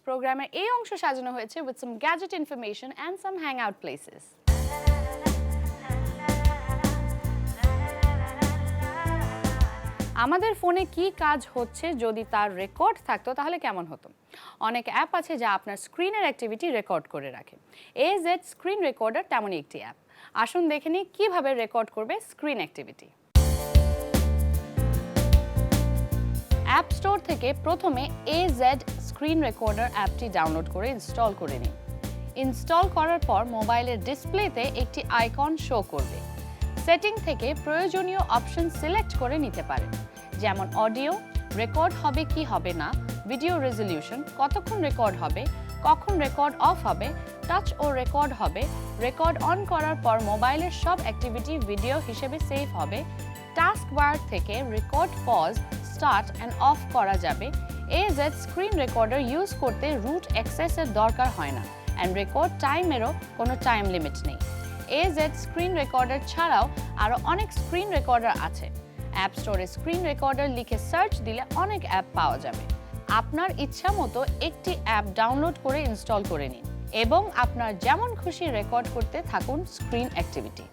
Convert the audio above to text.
প্রোগ্রামের এই অংশ সাজানো হয়েছে with some gadget information and some hangout places. আমাদের ফোনে কি কাজ হচ্ছে যদি তার রেকর্ড থাকতো তাহলে কেমন হতো? অনেক অ্যাপ আছে যা আপনার স্ক্রিনের অ্যাক্টিভিটি রেকর্ড করে রাখে। AZ স্ক্রিন রেকর্ডার তেমনই একটি অ্যাপ। আসুন দেখে নিই কিভাবে রেকর্ড করবে স্ক্রিন অ্যাক্টিভিটি। অ্যাপ স্টোর থেকে প্রথমে AZ স্ক্রিন রেকর্ডার অ্যাপটি ডাউনলোড করে ইনস্টল করে নিন। ইনস্টল করার পর মোবাইলের ডিসপ্লেতে একটি আইকন শো করবে। সেটিং থেকে প্রয়োজনীয় অপশন সিলেক্ট করে নিতে পারেন, যেমন অডিও, রেকর্ড হবে কি হবে না, ভিডিও রেজলিউশন, কতক্ষণ রেকর্ড হবে, কখন রেকর্ড অফ হবে, টাচ ও রেকর্ড হবে, রেকর্ড অন করার পর মোবাইলের সব অ্যাক্টিভিটি ভিডিও হিসেবে সেভ হবে, টাস্ক বার থেকে record pause, start and off করা যাবে। AZ স্ক্রিন রেকর্ডার ইউজ করতে রুট অ্যাক্সেসের দরকার হয় না, অ্যান্ড রেকর্ড টাইমেরও কোনো টাইম লিমিট নেই। AZ স্ক্রিন রেকর্ডার ছাড়াও আরও অনেক স্ক্রিন রেকর্ডার আছে। অ্যাপ স্টোরে স্ক্রিন রেকর্ডার লিখে সার্চ দিলে অনেক অ্যাপ পাওয়া যাবে। আপনার ইচ্ছা মতো একটি অ্যাপ ডাউনলোড করে ইনস্টল করে নিন এবং আপনার যেমন খুশি রেকর্ড করতে থাকুন স্ক্রিন অ্যাক্টিভিটি।